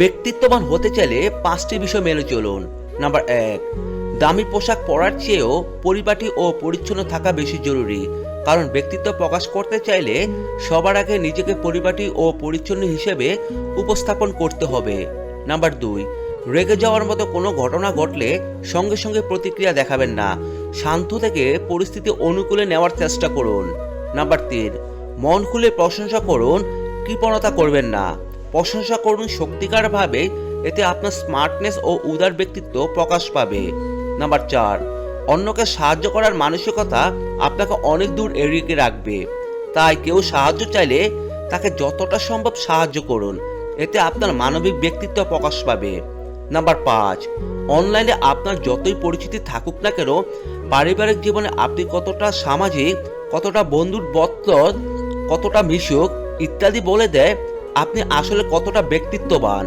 ব্যক্তিত্ববান হতে চাইলে 5টি বিষয় মেনে চলুন। নাম্বার 1, দামি পোশাক পরার চেয়েও পরিপাটি ও পরিচ্ছন্ন থাকা বেশি জরুরি। কারণ ব্যক্তিত্ব প্রকাশ করতে চাইলে সবার আগে নিজেকে পরিপাটি ও পরিচ্ছন্ন হিসেবে উপস্থাপন করতে হবে। নাম্বার 2, রেগে যাওয়ার মতো কোনো ঘটনা ঘটলে সঙ্গে সঙ্গে প্রতিক্রিয়া দেখাবেন না, শান্ত থেকে পরিস্থিতি অনুকূলে নেওয়ার চেষ্টা করুন। নাম্বার 3, মন খুলে প্রশংসা করুন, কৃপণতা করবেন না। প্রশংসা করুন সত্যিকারভাবে, এতে আপনার স্মার্টনেস ও উদার ব্যক্তিত্ব প্রকাশ পাবে। নাম্বার 4, অন্যকে সাহায্য করার মানসিকতা আপনাকে অনেক দূর এগিয়ে রাখবে। তাই কেউ সাহায্য চাইলে তাকে যতটা সম্ভব সাহায্য করুন, এতে আপনার মানবিক ব্যক্তিত্ব প্রকাশ পাবে। নাম্বার 5, অনলাইনে আপনার যতই পরিচিতি থাকুক না কেন, পারিবারিক জীবনে আপনি কতটা সামাজিক, কতটা বন্ধুর বৎসল, কতটা মিশুক ইত্যাদি বলে দেয় আপনি আসলে কতটা ব্যক্তিত্ববান।